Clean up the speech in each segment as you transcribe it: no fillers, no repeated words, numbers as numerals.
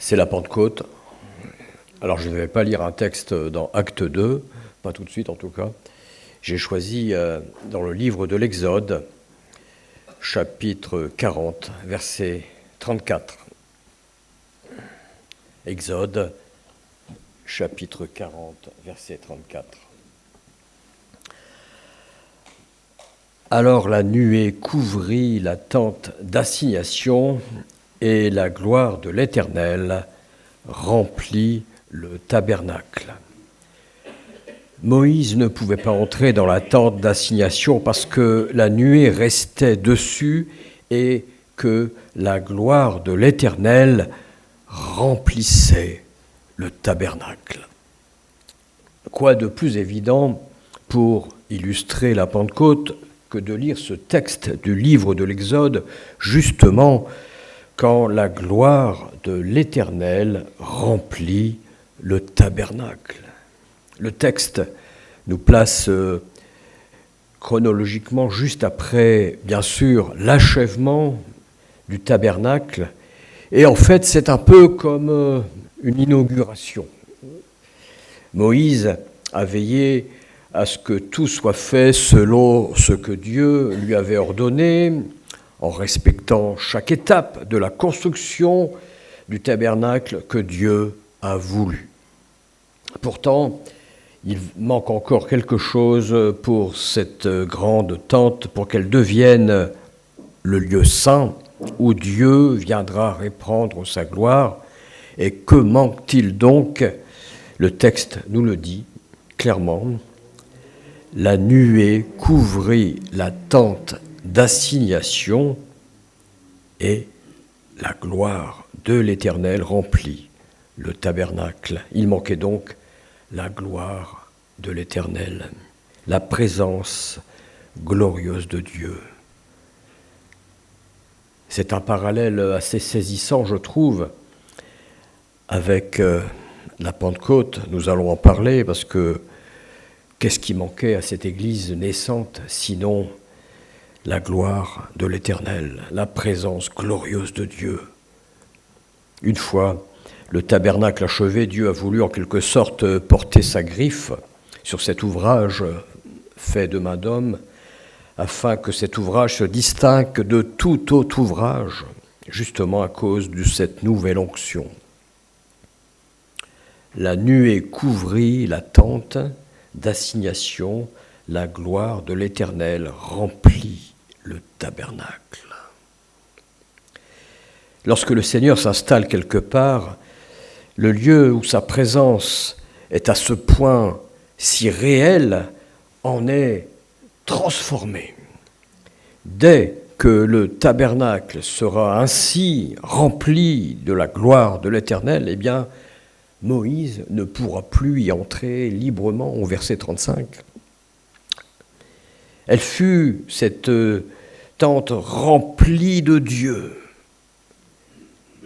C'est la Pentecôte. Alors je ne vais pas lire un texte dans Acte 2, pas tout de suite en tout cas. J'ai choisi dans le livre de l'Exode, chapitre 40, verset 34. Exode, chapitre 40, verset 34. Alors la nuée couvrit la tente d'assignation et la gloire de l'Éternel remplit le tabernacle. Moïse ne pouvait pas entrer dans la tente d'assignation parce que la nuée restait dessus et que la gloire de l'Éternel remplissait le tabernacle. Quoi de plus évident pour illustrer la Pentecôte que de lire ce texte du livre de l'Exode, justement quand la gloire de l'Éternel remplit le tabernacle. Le texte nous place chronologiquement juste après, bien sûr, l'achèvement du tabernacle. Et en fait, c'est un peu comme une inauguration. Moïse a veillé à ce que tout soit fait selon ce que Dieu lui avait ordonné, en respectant chaque étape de la construction du tabernacle que Dieu a voulu. Pourtant, il manque encore quelque chose pour cette grande tente, pour qu'elle devienne le lieu saint où Dieu viendra répandre sa gloire. Et que manque-t-il donc ? Le texte nous le dit clairement. La nuée couvrit la tente d'assignation et la gloire de l'Éternel remplit le tabernacle. Il manquait donc la gloire de l'Éternel, la présence glorieuse de Dieu. C'est un parallèle assez saisissant, je trouve, avec la Pentecôte. Nous allons en parler parce que qu'est-ce qui manquait à cette Église naissante, sinon la gloire de l'Éternel, la présence glorieuse de Dieu. Une fois le tabernacle achevé, Dieu a voulu en quelque sorte porter sa griffe sur cet ouvrage fait de main d'homme, afin que cet ouvrage se distingue de tout autre ouvrage, justement à cause de cette nouvelle onction. La nuée couvrit la tente d'assignation, la gloire de l'Éternel remplit le tabernacle. Lorsque le Seigneur s'installe quelque part, le lieu où sa présence est à ce point si réelle en est transformé. Dès que le tabernacle sera ainsi rempli de la gloire de l'Éternel, eh bien, Moïse ne pourra plus y entrer librement, au verset 35. Elle fut, cette tente remplie de Dieu.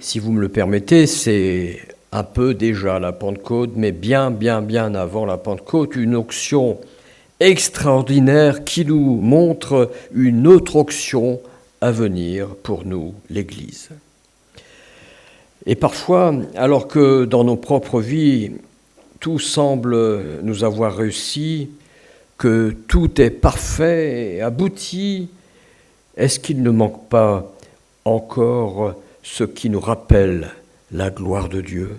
Si vous me le permettez, c'est un peu déjà la Pentecôte, mais bien avant la Pentecôte, une onction extraordinaire qui nous montre une autre onction à venir pour nous, l'Église. Et parfois, alors que dans nos propres vies, tout semble nous avoir réussi, que tout est parfait et abouti, est-ce qu'il ne manque pas encore ce qui nous rappelle la gloire de Dieu,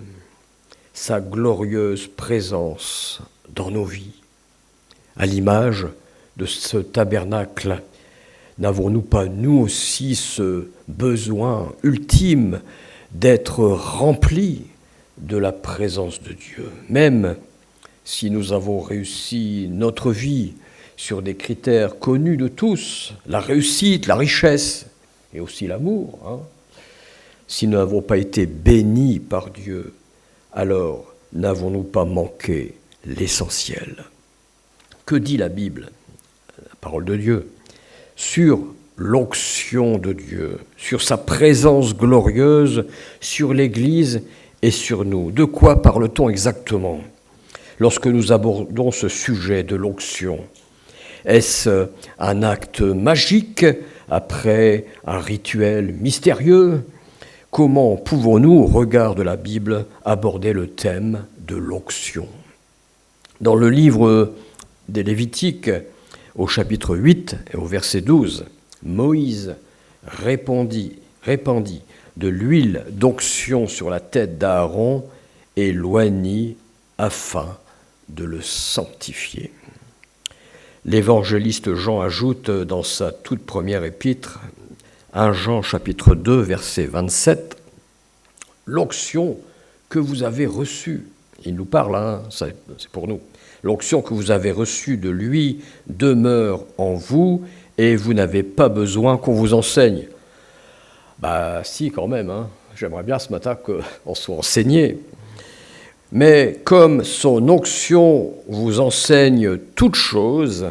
sa glorieuse présence dans nos vies? À l'image de ce tabernacle, n'avons-nous pas nous aussi ce besoin ultime d'être remplis de la présence de Dieu, même si nous avons réussi notre vie sur des critères connus de tous, la réussite, la richesse et aussi l'amour, si nous n'avons pas été bénis par Dieu, alors n'avons-nous pas manqué l'essentiel ? Que dit la Bible, la parole de Dieu, sur l'onction de Dieu, sur sa présence glorieuse, sur l'Église et sur nous? De quoi parle-t-on exactement lorsque nous abordons ce sujet de l'onction? Est-ce un acte magique après un rituel mystérieux comment pouvons-nous, au regard de la Bible, aborder le thème de l'onction ? Dans le livre des Lévitiques, au chapitre 8 et au verset 12, Moïse répandit de l'huile d'onction sur la tête d'Aaron et l'oignit afin de le sanctifier. L'évangéliste Jean ajoute dans sa toute première épître, 1 Jean chapitre 2 verset 27, « L'onction que vous avez reçue », il nous parle, c'est pour nous, « l'onction que vous avez reçue de lui demeure en vous et vous n'avez pas besoin qu'on vous enseigne. » Si, quand même, j'aimerais bien ce matin qu'on soit enseigné. Mais comme son onction vous enseigne toute chose,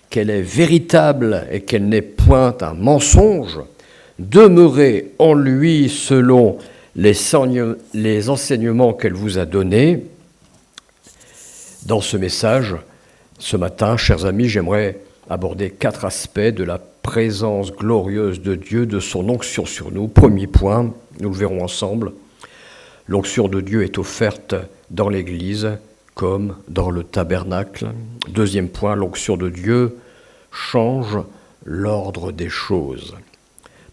qu'elle est véritable et qu'elle n'est point un mensonge, demeurez en lui selon les enseignements qu'elle vous a donnés. Dans ce message, ce matin, chers amis, j'aimerais aborder 4 aspects de la présence glorieuse de Dieu, de son onction sur nous. Premier point, nous le verrons ensemble, l'onction de Dieu est offerte dans l'Église comme dans le tabernacle. Deuxième point, l'onction de Dieu change l'ordre des choses.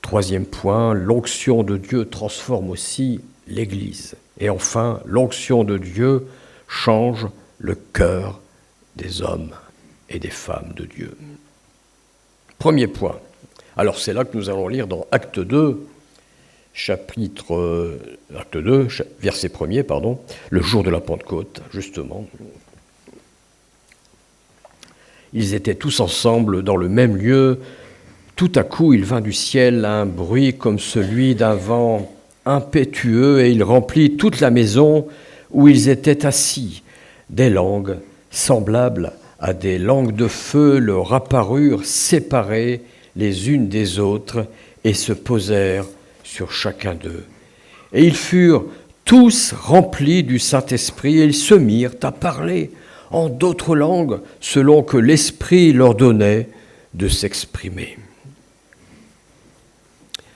Troisième point, l'onction de Dieu transforme aussi l'Église. Et enfin, l'onction de Dieu change le cœur des hommes et des femmes de Dieu. Premier point. Alors c'est là que nous allons lire dans Acte 2, verset 1er, le jour de la Pentecôte, justement. Ils étaient tous ensemble dans le même lieu. Tout à coup, il vint du ciel un bruit comme celui d'un vent impétueux et il remplit toute la maison où ils étaient assis. Des langues semblables à des langues de feu leur apparurent séparées les unes des autres et se posèrent sur chacun d'eux. Et ils furent tous remplis du Saint-Esprit et ils se mirent à parler en d'autres langues selon que l'Esprit leur donnait de s'exprimer.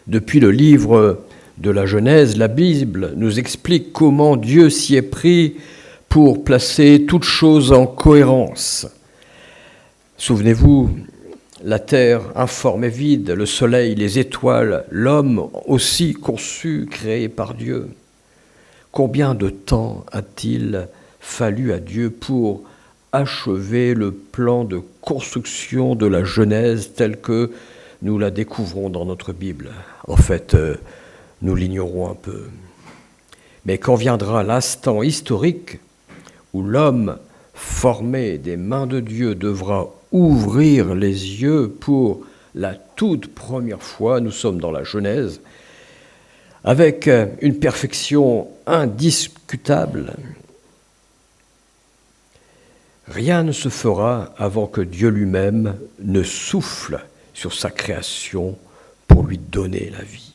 Depuis le livre de la Genèse, la Bible nous explique comment Dieu s'y est pris pour placer toutes choses en cohérence. Souvenez-vous, la terre informe et vide, le soleil, les étoiles, l'homme aussi conçu, créé par Dieu. Combien de temps a-t-il fallu à Dieu pour achever le plan de construction de la Genèse telle que nous la découvrons dans notre Bible ? En fait, nous l'ignorons un peu. Mais quand viendra l'instant historique où l'homme formé des mains de Dieu devra ouvrir les yeux pour la toute première fois, nous sommes dans la Genèse, avec une perfection indiscutable, rien ne se fera avant que Dieu lui-même ne souffle sur sa création pour lui donner la vie.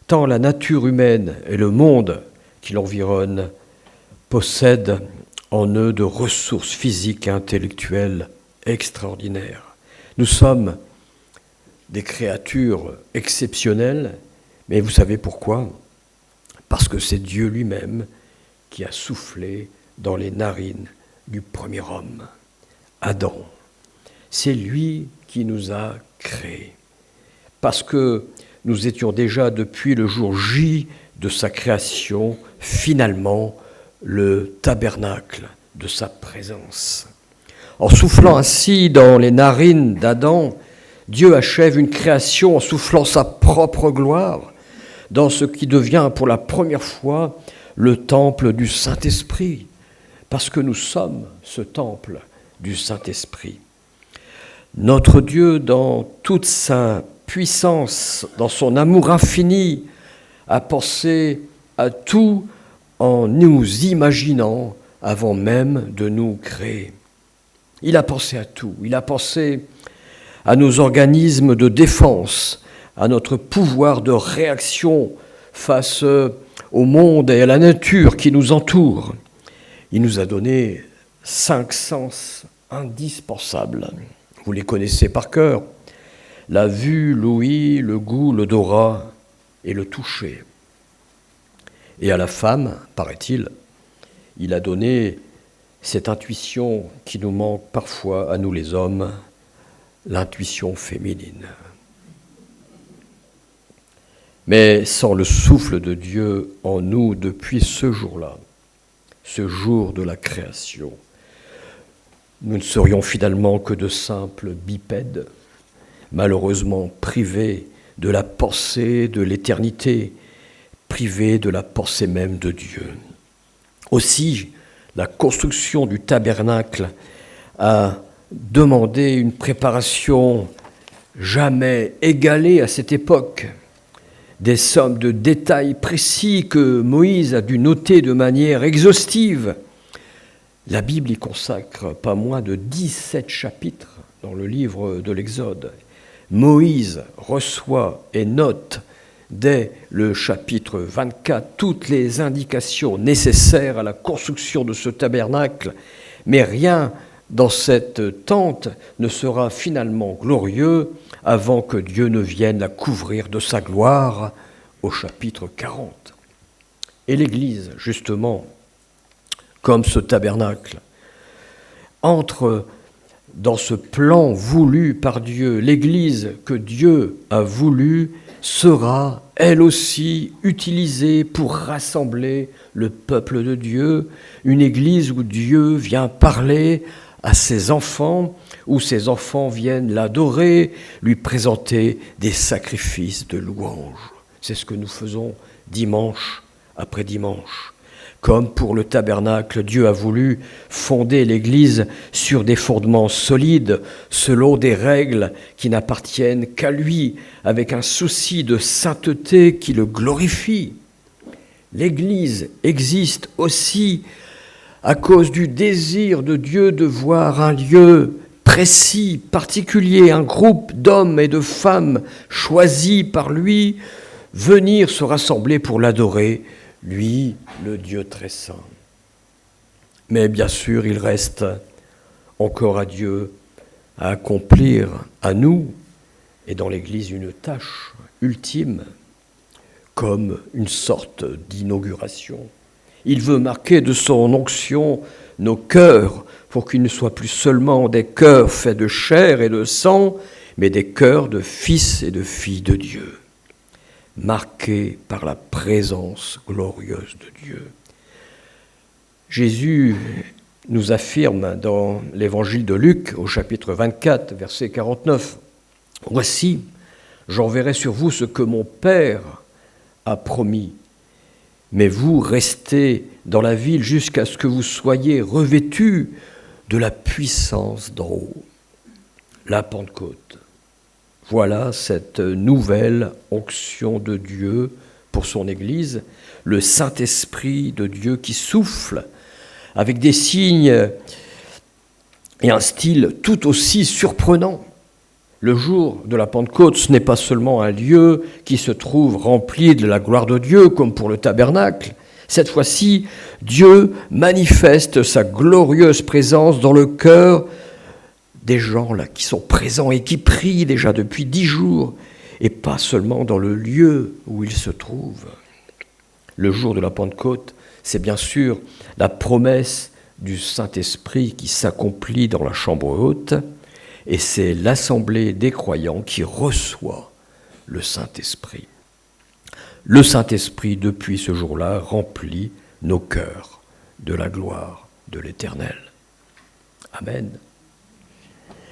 Tant la nature humaine et le monde qui l'environne possèdent en eux de ressources physiques et intellectuelles extraordinaires. Nous sommes des créatures exceptionnelles, mais vous savez pourquoi ? Parce que c'est Dieu lui-même qui a soufflé dans les narines du premier homme, Adam. C'est lui qui nous a créés. Parce que nous étions déjà depuis le jour J de sa création, finalement, le tabernacle de sa présence. En soufflant ainsi dans les narines d'Adam, Dieu achève une création en soufflant sa propre gloire dans ce qui devient pour la première fois le temple du Saint-Esprit, parce que nous sommes ce temple du Saint-Esprit. Notre Dieu, dans toute sa puissance, dans son amour infini, a pensé à tout en nous imaginant avant même de nous créer. Il a pensé à tout. Il a pensé à nos organismes de défense, à notre pouvoir de réaction face au monde et à la nature qui nous entoure. Il nous a donné 5 sens indispensables. Vous les connaissez par cœur. La vue, l'ouïe, le goût, l'odorat et le toucher. Et à la femme, paraît-il, il a donné cette intuition qui nous manque parfois à nous les hommes, l'intuition féminine. Mais sans le souffle de Dieu en nous depuis ce jour-là, ce jour de la création, nous ne serions finalement que de simples bipèdes, malheureusement privés de la pensée de l'éternité, privés de la pensée même de Dieu. Aussi, la construction du tabernacle a demandé une préparation jamais égalée à cette époque. Des sommes de détails précis que Moïse a dû noter de manière exhaustive. La Bible y consacre pas moins de 17 chapitres dans le livre de l'Exode. Moïse reçoit et note dès le chapitre 24 toutes les indications nécessaires à la construction de ce tabernacle, mais rien dans cette tente ne sera finalement glorieux avant que Dieu ne vienne la couvrir de sa gloire au chapitre 40. Et l'Église, justement, comme ce tabernacle, entre dans ce plan voulu par Dieu. L'Église que Dieu a voulu sera, elle aussi, utilisée pour rassembler le peuple de Dieu, une Église où Dieu vient parler à ses enfants, où ses enfants viennent l'adorer, lui présenter des sacrifices de louange. C'est ce que nous faisons dimanche après dimanche. Comme pour le tabernacle, Dieu a voulu fonder l'Église sur des fondements solides, selon des règles qui n'appartiennent qu'à lui, avec un souci de sainteté qui le glorifie. L'Église existe aussi à cause du désir de Dieu de voir un lieu précis, particulier, un groupe d'hommes et de femmes choisis par lui, venir se rassembler pour l'adorer, lui, le Dieu très saint. Mais bien sûr, il reste encore à Dieu à accomplir à nous et dans l'Église une tâche ultime, comme une sorte d'inauguration. Il veut marquer de son onction nos cœurs pour qu'ils ne soient plus seulement des cœurs faits de chair et de sang, mais des cœurs de fils et de filles de Dieu, marqués par la présence glorieuse de Dieu. Jésus nous affirme dans l'évangile de Luc, au chapitre 24, verset 49, « Voici, j'enverrai sur vous ce que mon Père a promis, mais vous restez dans la ville jusqu'à ce que vous soyez revêtus de la puissance d'en haut. » La Pentecôte. Voilà cette nouvelle onction de Dieu pour son Église, le Saint-Esprit de Dieu qui souffle avec des signes et un style tout aussi surprenant. Le jour de la Pentecôte, ce n'est pas seulement un lieu qui se trouve rempli de la gloire de Dieu, comme pour le tabernacle. Cette fois-ci, Dieu manifeste sa glorieuse présence dans le cœur des gens là qui sont présents et qui prient déjà depuis 10 jours, et pas seulement dans le lieu où ils se trouvent. Le jour de la Pentecôte, c'est bien sûr la promesse du Saint-Esprit qui s'accomplit dans la chambre haute, et c'est l'assemblée des croyants qui reçoit le Saint-Esprit. Le Saint-Esprit, depuis ce jour-là, remplit nos cœurs de la gloire de l'Éternel. Amen.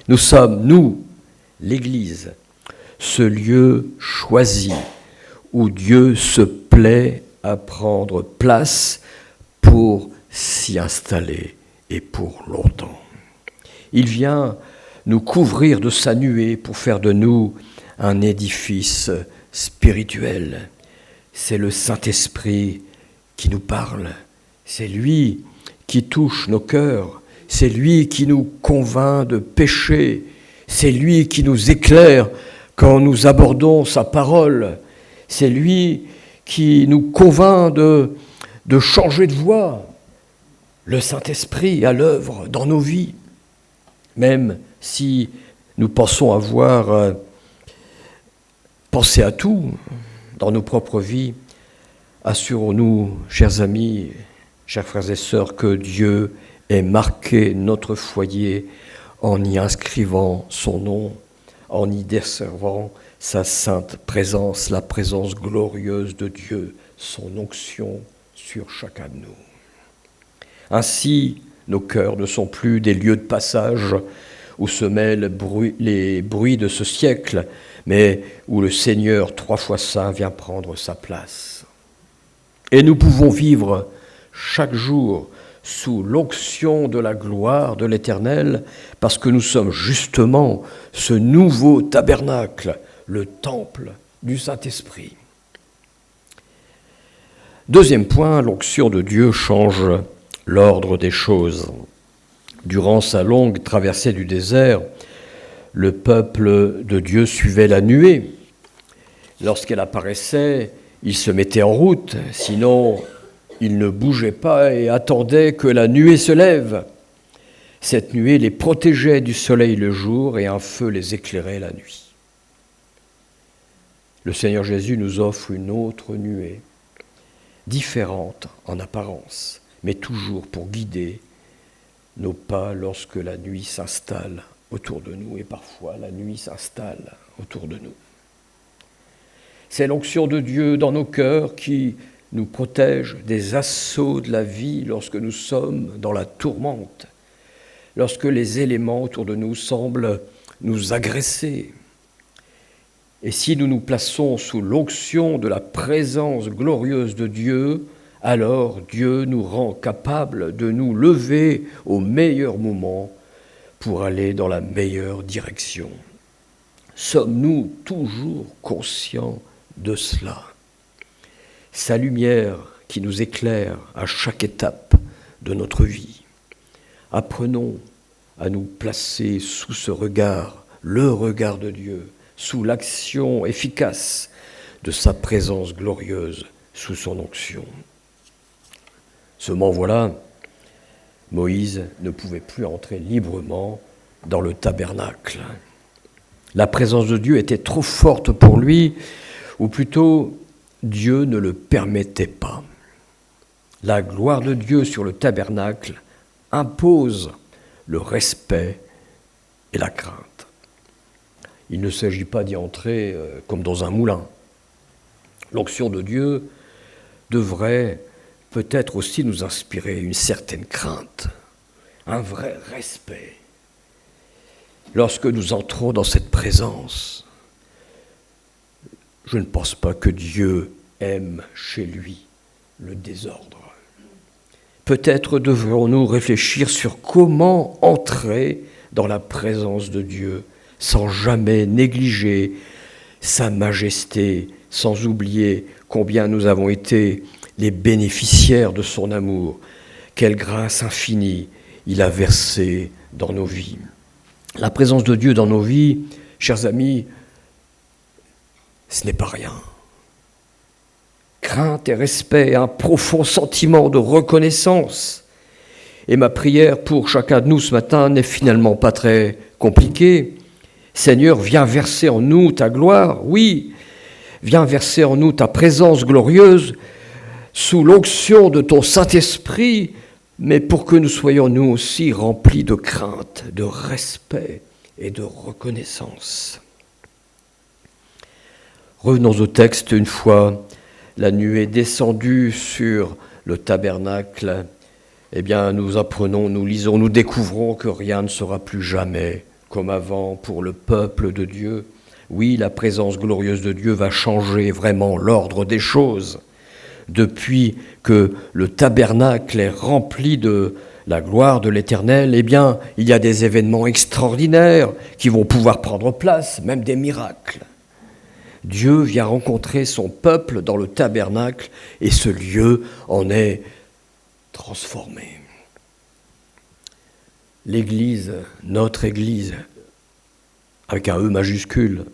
Nous sommes, nous, l'Église, ce lieu choisi où Dieu se plaît à prendre place pour s'y installer et pour longtemps. Il vient nous couvrir de sa nuée pour faire de nous un édifice spirituel. C'est le Saint-Esprit qui nous parle, c'est lui qui touche nos cœurs, c'est lui qui nous convainc de péché, c'est lui qui nous éclaire quand nous abordons sa parole, c'est lui qui nous convainc de changer de voie. Le Saint-Esprit à l'œuvre dans nos vies, même si nous pensons avoir pensé à tout dans nos propres vies, assurons-nous, chers amis, chers frères et sœurs, que Dieu ait marqué notre foyer en y inscrivant son nom, en y desservant sa sainte présence, la présence glorieuse de Dieu, son onction sur chacun de nous. Ainsi, nos cœurs ne sont plus des lieux de passage où se mêlent les bruits de ce siècle, mais où le Seigneur, 3 fois saint, vient prendre sa place. Et nous pouvons vivre chaque jour sous l'onction de la gloire de l'Éternel, parce que nous sommes justement ce nouveau tabernacle, le temple du Saint-Esprit. Deuxième point, l'onction de Dieu change l'ordre des choses. Durant sa longue traversée du désert, le peuple de Dieu suivait la nuée. Lorsqu'elle apparaissait, il se mettait en route, sinon il ne bougeait pas et attendait que la nuée se lève. Cette nuée les protégeait du soleil le jour et un feu les éclairait la nuit. Le Seigneur Jésus nous offre une autre nuée, différente en apparence, mais toujours pour guider nos pas lorsque la nuit s'installe autour de nous, et parfois la nuit s'installe autour de nous. C'est l'onction de Dieu dans nos cœurs qui nous protège des assauts de la vie lorsque nous sommes dans la tourmente, lorsque les éléments autour de nous semblent nous agresser. Et si nous nous plaçons sous l'onction de la présence glorieuse de Dieu, alors Dieu nous rend capables de nous lever au meilleur moment pour aller dans la meilleure direction. Sommes-nous toujours conscients de cela? Sa lumière qui nous éclaire à chaque étape de notre vie. Apprenons à nous placer sous ce regard, le regard de Dieu, sous l'action efficace de sa présence glorieuse, sous son onction. Seulement voilà, Moïse ne pouvait plus entrer librement dans le tabernacle. La présence de Dieu était trop forte pour lui, ou plutôt Dieu ne le permettait pas. La gloire de Dieu sur le tabernacle impose le respect et la crainte. Il ne s'agit pas d'y entrer comme dans un moulin. L'onction de Dieu devrait peut-être aussi nous inspirer une certaine crainte, un vrai respect. Lorsque nous entrons dans cette présence, je ne pense pas que Dieu aime chez lui le désordre. Peut-être devrons-nous réfléchir sur comment entrer dans la présence de Dieu sans jamais négliger sa majesté, sans oublier combien nous avons été les bénéficiaires de son amour, quelle grâce infinie il a versée dans nos vies. La présence de Dieu dans nos vies, chers amis, ce n'est pas rien. Crainte et respect, un profond sentiment de reconnaissance. Et ma prière pour chacun de nous ce matin n'est finalement pas très compliquée. Seigneur, viens verser en nous ta gloire, oui, viens verser en nous ta présence glorieuse, sous l'onction de ton Saint-Esprit, mais pour que nous soyons nous aussi remplis de crainte, de respect et de reconnaissance. Revenons au texte. Une fois la nuée descendue sur le tabernacle, eh bien nous apprenons, nous lisons, nous découvrons que rien ne sera plus jamais comme avant pour le peuple de Dieu. Oui, la présence glorieuse de Dieu va changer vraiment l'ordre des choses. Depuis que le tabernacle est rempli de la gloire de l'Éternel, eh bien, il y a des événements extraordinaires qui vont pouvoir prendre place, même des miracles. Dieu vient rencontrer son peuple dans le tabernacle et ce lieu en est transformé. L'Église, notre Église, avec un E majuscule,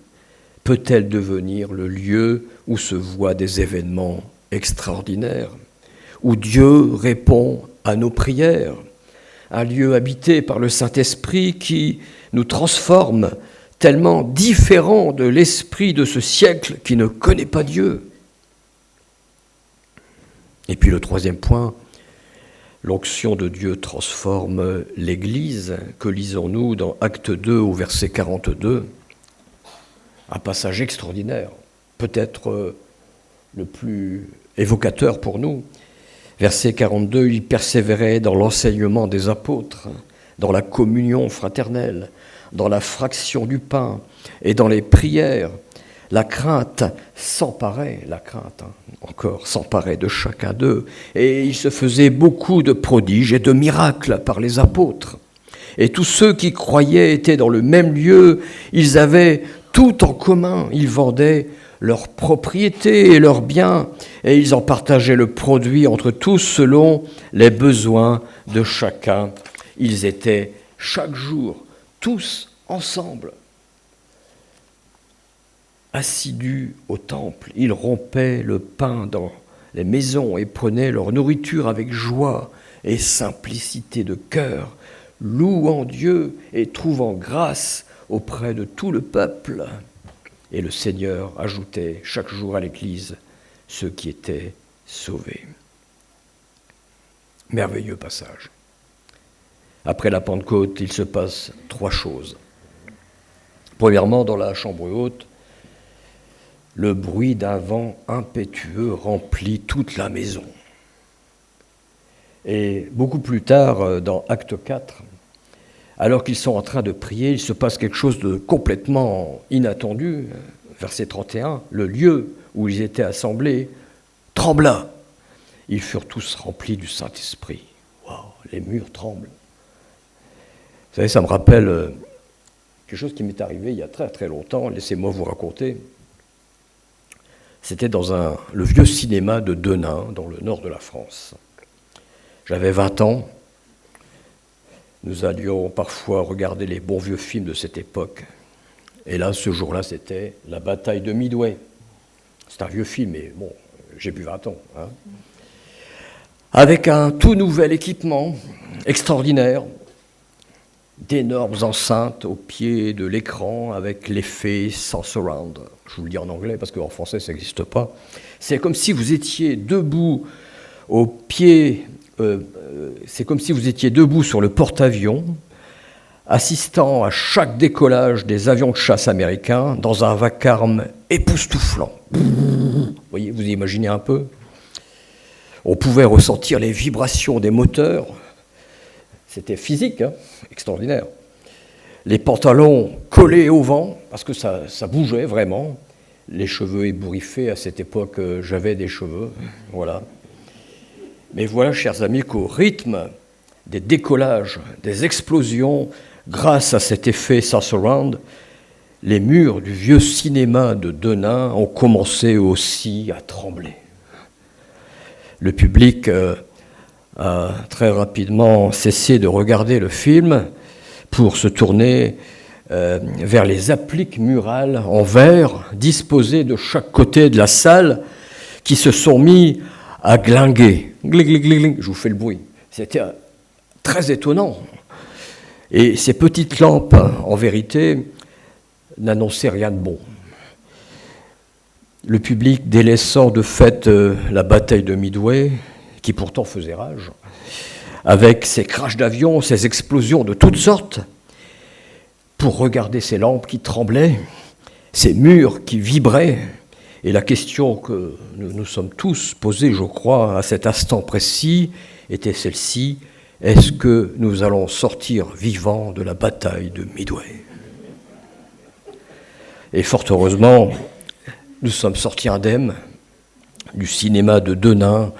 peut-elle devenir le lieu où se voient des événements extraordinaires, où Dieu répond à nos prières, un lieu habité par le Saint-Esprit qui nous transforme, tellement différent de l'esprit de ce siècle qui ne connaît pas Dieu. Et puis le troisième point, l'onction de Dieu transforme l'Église. Que lisons-nous dans Acte 2 au verset 42 ? Un passage extraordinaire, peut-être le plus évocateur pour nous. Verset 42, il persévérait dans l'enseignement des apôtres, dans la communion fraternelle, dans la fraction du pain et dans les prières. La crainte s'emparait de chacun d'eux, et il se faisait beaucoup de prodiges et de miracles par les apôtres. Et tous ceux qui croyaient étaient dans le même lieu, ils avaient tout en commun, ils vendaient leurs propriétés et leurs biens, et ils en partageaient le produit entre tous selon les besoins de chacun. Ils étaient chaque jour tous ensemble, assidus au temple. Ils rompaient le pain dans les maisons et prenaient leur nourriture avec joie et simplicité de cœur, louant Dieu et trouvant grâce auprès de tout le peuple. Et le Seigneur ajoutait chaque jour à l'Église ceux qui étaient sauvés. Merveilleux passage. Après la Pentecôte, il se passe 3 choses. Premièrement, dans la chambre haute, le bruit d'un vent impétueux remplit toute la maison. Et beaucoup plus tard, dans Acte 4, alors qu'ils sont en train de prier, il se passe quelque chose de complètement inattendu. Verset 31, le lieu où ils étaient assemblés trembla. Ils furent tous remplis du Saint-Esprit. Waouh, les murs tremblent. Vous savez, ça me rappelle quelque chose qui m'est arrivé il y a très très longtemps. Laissez-moi vous raconter. C'était dans le vieux cinéma de Denain, dans le nord de la France. J'avais 20 ans. Nous allions parfois regarder les bons vieux films de cette époque. Et là, ce jour-là, c'était la bataille de Midway. C'est un vieux film, mais bon, j'ai plus 20 ans. Hein. Avec un tout nouvel équipement extraordinaire, d'énormes enceintes au pied de l'écran avec l'effet sans surround. Je vous le dis en anglais parce qu'en français ça n'existe pas. C'est comme si vous étiez debout au pied, c'est comme si vous étiez debout sur le porte-avions, assistant à chaque décollage des avions de chasse américains dans un vacarme époustouflant. Vous voyez, vous imaginez un peu ? On pouvait ressentir les vibrations des moteurs. C'était physique, hein, extraordinaire. Les pantalons collés au vent, parce que ça bougeait vraiment. Les cheveux ébouriffés, à cette époque, j'avais des cheveux, voilà. Mais voilà, chers amis, qu'au rythme des décollages, des explosions, grâce à cet effet surround, les murs du vieux cinéma de Denain ont commencé aussi à trembler. Le public a très rapidement cessé de regarder le film pour se tourner vers les appliques murales en verre disposées de chaque côté de la salle qui se sont mis à glinguer. Gling, gling, gling, gling. Je vous fais le bruit. C'était très étonnant. Et ces petites lampes, en vérité, n'annonçaient rien de bon. Le public délaissant de fait la bataille de Midway, qui pourtant faisait rage, avec ses crashs d'avions, ses explosions de toutes sortes, pour regarder ces lampes qui tremblaient, ces murs qui vibraient. Et la question que nous nous sommes tous posée, je crois, à cet instant précis, était celle-ci: est-ce que nous allons sortir vivants de la bataille de Midway ? Et fort heureusement, nous sommes sortis indemnes du cinéma de Denain,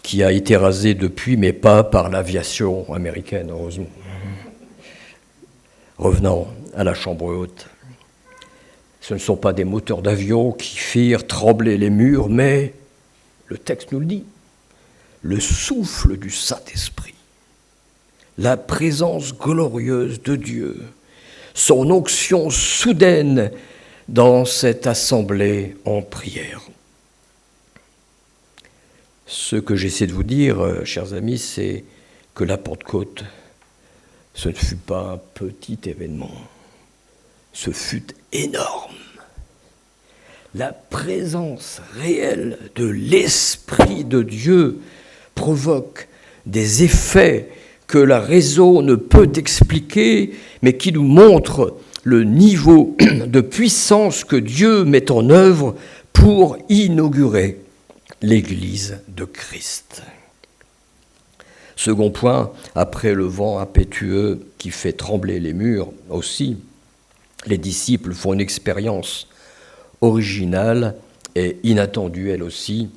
qui a été rasé depuis, mais pas par l'aviation américaine, heureusement. Revenons à la chambre haute. Ce ne sont pas des moteurs d'avion qui firent trembler les murs, mais, le texte nous le dit, le souffle du Saint-Esprit, la présence glorieuse de Dieu, son onction soudaine dans cette assemblée en prière. Ce que j'essaie de vous dire, chers amis, c'est que la Pentecôte, ce ne fut pas un petit événement, ce fut énorme. La présence réelle de l'Esprit de Dieu provoque des effets que la raison ne peut expliquer, mais qui nous montrent le niveau de puissance que Dieu met en œuvre pour inaugurer l'Église de Christ. Second point, après le vent impétueux qui fait trembler les murs aussi, les disciples font une expérience originale et inattendue elle aussi.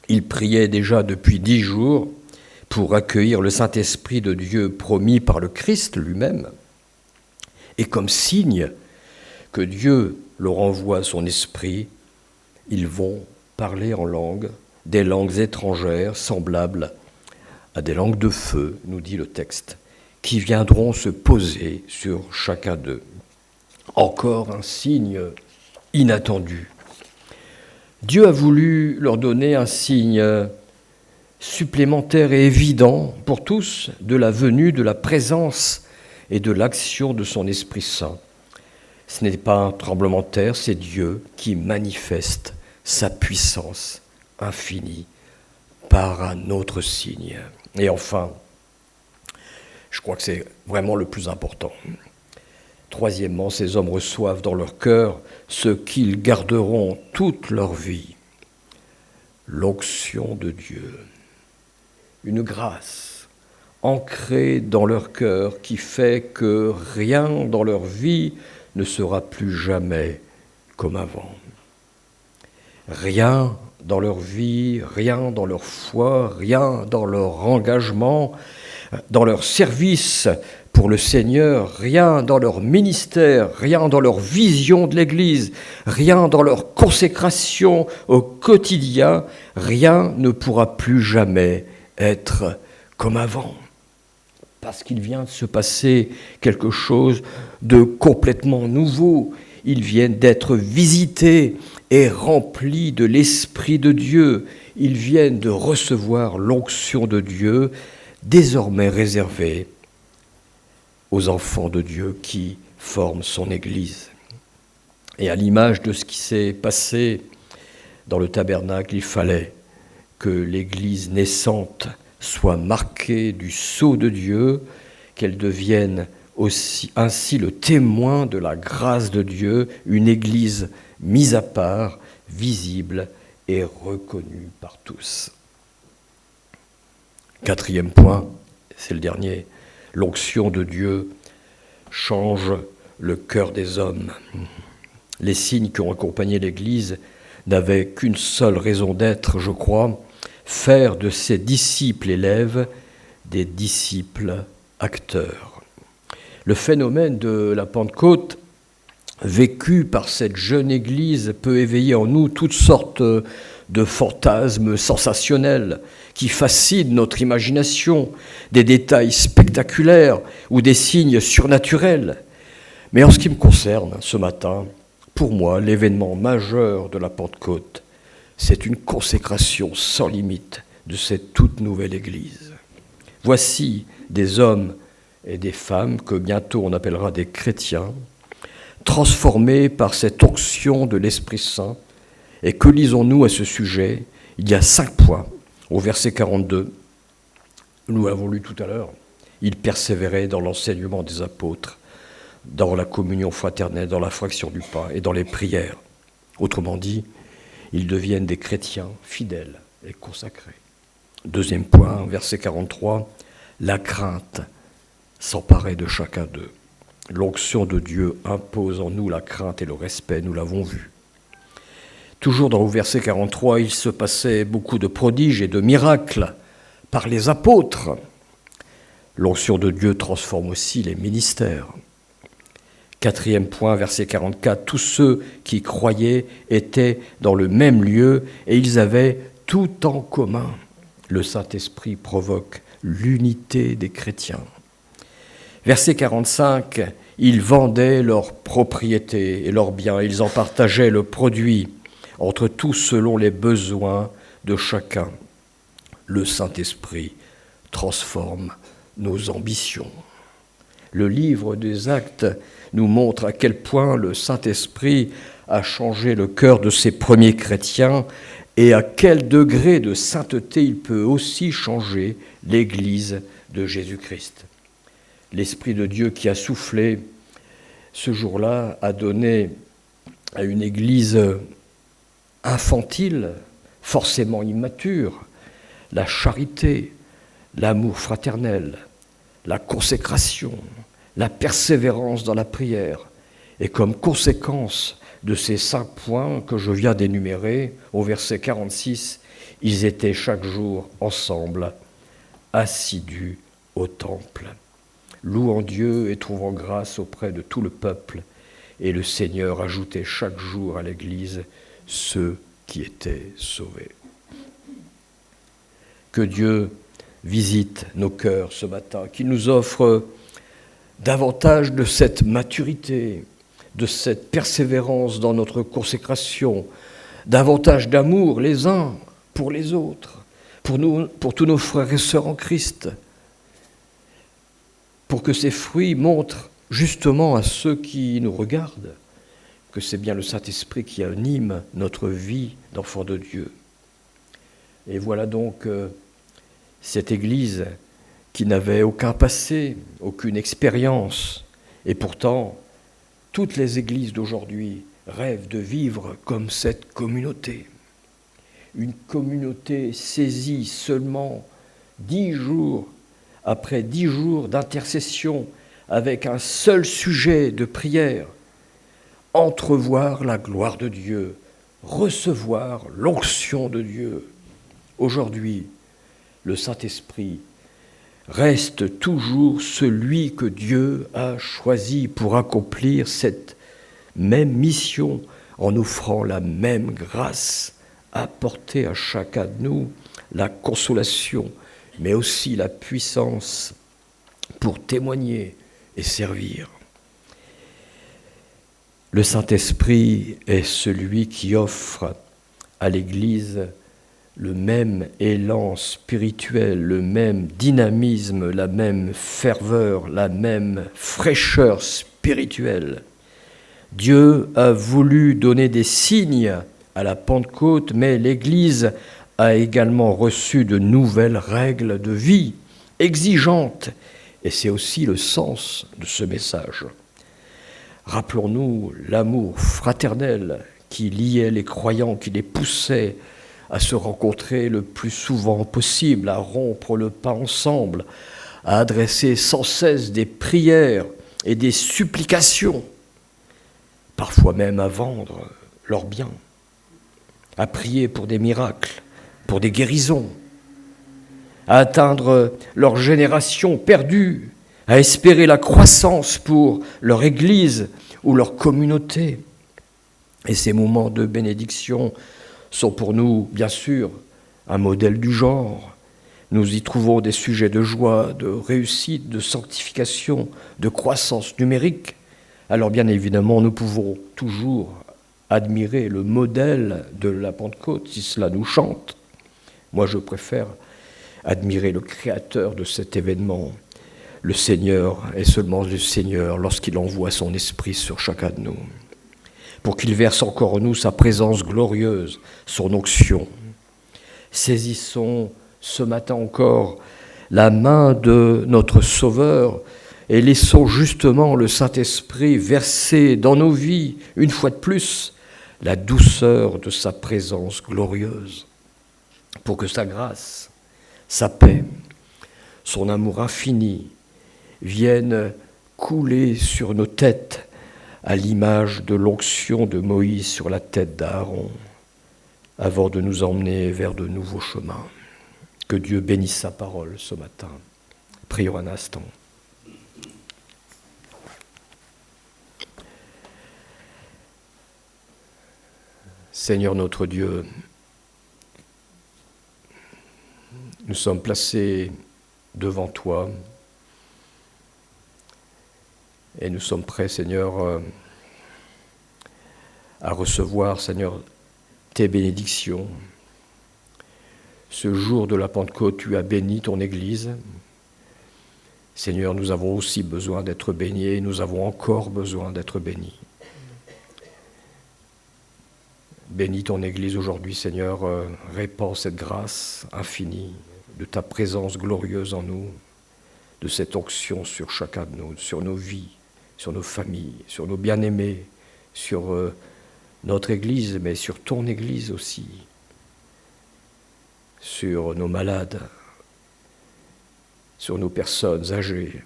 Ils priaient déjà depuis 10 jours pour accueillir le Saint-Esprit de Dieu promis par le Christ lui-même. Et comme signe que Dieu leur envoie son esprit, ils vont parler en langue, des langues étrangères semblables à des langues de feu, nous dit le texte, qui viendront se poser sur chacun d'eux. Encore un signe inattendu. Dieu a voulu leur donner un signe supplémentaire et évident pour tous de la venue, de la présence et de l'action de son Esprit Saint. Ce n'est pas un tremblement de terre, c'est Dieu qui manifeste sa puissance infinie par un autre signe. Et enfin, je crois que c'est vraiment le plus important. Troisièmement, ces hommes reçoivent dans leur cœur ce qu'ils garderont toute leur vie, l'onction de Dieu, une grâce ancrée dans leur cœur qui fait que rien dans leur vie ne sera plus jamais comme avant. Rien dans leur vie, rien dans leur foi, rien dans leur engagement, dans leur service pour le Seigneur, rien dans leur ministère, rien dans leur vision de l'Église, rien dans leur consécration au quotidien, rien ne pourra plus jamais être comme avant. Parce qu'il vient de se passer quelque chose de complètement nouveau. Ils viennent d'être visités et remplis de l'Esprit de Dieu. Ils viennent de recevoir l'onction de Dieu, désormais réservée aux enfants de Dieu qui forment son Église. Et à l'image de ce qui s'est passé dans le tabernacle, il fallait que l'Église naissante soit marquée du sceau de Dieu, qu'elle devienne ainsi le témoin de la grâce de Dieu, une Église mise à part, visible et reconnue par tous. Quatrième point, c'est le dernier, l'onction de Dieu change le cœur des hommes. Les signes qui ont accompagné l'Église n'avaient qu'une seule raison d'être, je crois, faire de ses disciples élèves des disciples acteurs. Le phénomène de la Pentecôte, vécu par cette jeune Église, peut éveiller en nous toutes sortes de fantasmes sensationnels qui fascinent notre imagination, des détails spectaculaires ou des signes surnaturels. Mais en ce qui me concerne, ce matin, pour moi, l'événement majeur de la Pentecôte, c'est une consécration sans limite de cette toute nouvelle Église. Voici des hommes et des femmes que bientôt on appellera des chrétiens, transformés par cette onction de l'Esprit Saint. Et que lisons-nous à ce sujet ? Il y a 5 points. Au verset 42, nous l'avons lu tout à l'heure, ils persévéraient dans l'enseignement des apôtres, dans la communion fraternelle, dans la fraction du pain et dans les prières. Autrement dit, ils deviennent des chrétiens fidèles et consacrés. Deuxième point, verset 43, la crainte s'emparait de chacun d'eux. L'onction de Dieu impose en nous la crainte et le respect, nous l'avons vu. Toujours dans le verset 43, il se passait beaucoup de prodiges et de miracles par les apôtres. L'onction de Dieu transforme aussi les ministères. Quatrième point, verset 44, tous ceux qui croyaient étaient dans le même lieu et ils avaient tout en commun. Le Saint-Esprit provoque l'unité des chrétiens. Verset 45, ils vendaient leurs propriétés et leurs biens, ils en partageaient le produit entre tous selon les besoins de chacun. Le Saint-Esprit transforme nos ambitions. Le livre des Actes nous montre à quel point le Saint-Esprit a changé le cœur de ces premiers chrétiens et à quel degré de sainteté il peut aussi changer l'Église de Jésus-Christ. L'Esprit de Dieu qui a soufflé ce jour-là a donné à une Église infantile, forcément immature, la charité, l'amour fraternel, la consécration, la persévérance dans la prière. Et comme conséquence de ces 5 points que je viens d'énumérer, au verset 46, ils étaient chaque jour ensemble, assidus au temple, louant Dieu et trouvant grâce auprès de tout le peuple. Et le Seigneur ajoutait chaque jour à l'Église ceux qui étaient sauvés. Que Dieu visite nos cœurs ce matin, qu'il nous offre davantage de cette maturité, de cette persévérance dans notre consécration, davantage d'amour les uns pour les autres, pour tous nos frères et sœurs en Christ, pour que ces fruits montrent justement à ceux qui nous regardent que c'est bien le Saint-Esprit qui anime notre vie d'enfants de Dieu. Et voilà donc cette Église qui n'avait aucun passé, aucune expérience, et pourtant toutes les églises d'aujourd'hui rêvent de vivre comme cette communauté. Une communauté saisie seulement 10 jours, après 10 jours d'intercession, avec un seul sujet de prière, entrevoir la gloire de Dieu, recevoir l'onction de Dieu. Aujourd'hui, le Saint-Esprit reste toujours celui que Dieu a choisi pour accomplir cette même mission en offrant la même grâce, apporter à chacun de nous la consolation, mais aussi la puissance pour témoigner et servir. Le Saint-Esprit est celui qui offre à l'Église le même élan spirituel, le même dynamisme, la même ferveur, la même fraîcheur spirituelle. Dieu a voulu donner des signes à la Pentecôte, mais l'Église a également reçu de nouvelles règles de vie exigeantes, et c'est aussi le sens de ce message. Rappelons-nous l'amour fraternel qui liait les croyants, qui les poussait à se rencontrer le plus souvent possible, à rompre le pas ensemble, à adresser sans cesse des prières et des supplications, parfois même à vendre leurs biens, à prier pour des miracles, pour des guérisons, à atteindre leur génération perdue, à espérer la croissance pour leur Église ou leur communauté. Et ces moments de bénédiction sont pour nous, bien sûr, un modèle du genre. Nous y trouvons des sujets de joie, de réussite, de sanctification, de croissance numérique. Alors bien évidemment, nous pouvons toujours admirer le modèle de la Pentecôte si cela nous chante. Moi, je préfère admirer le créateur de cet événement, le Seigneur, et seulement le Seigneur, lorsqu'il envoie son esprit sur chacun de nous, pour qu'il verse encore en nous sa présence glorieuse, son onction. Saisissons ce matin encore la main de notre Sauveur et laissons justement le Saint-Esprit verser dans nos vies, une fois de plus, la douceur de sa présence glorieuse, pour que sa grâce, sa paix, son amour infini viennent couler sur nos têtes à l'image de l'onction de Moïse sur la tête d'Aaron, avant de nous emmener vers de nouveaux chemins. Que Dieu bénisse sa parole ce matin. Prions un instant. Seigneur notre Dieu, nous sommes placés devant toi et nous sommes prêts, Seigneur, à recevoir, Seigneur, tes bénédictions. Ce jour de la Pentecôte, tu as béni ton Église. Seigneur, nous avons aussi besoin d'être bénis et nous avons encore besoin d'être bénis. Bénis ton Église aujourd'hui, Seigneur, répands cette grâce infinie de ta présence glorieuse en nous, de cette onction sur chacun de nous, sur nos vies, sur nos familles, sur nos bien-aimés, sur notre Église, mais sur ton Église aussi, sur nos malades, sur nos personnes âgées,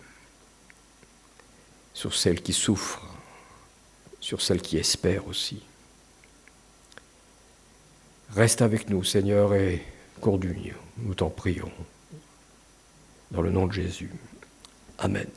sur celles qui souffrent, sur celles qui espèrent aussi. Reste avec nous, Seigneur, et conduis-nous, nous t'en prions. Dans le nom de Jésus. Amen.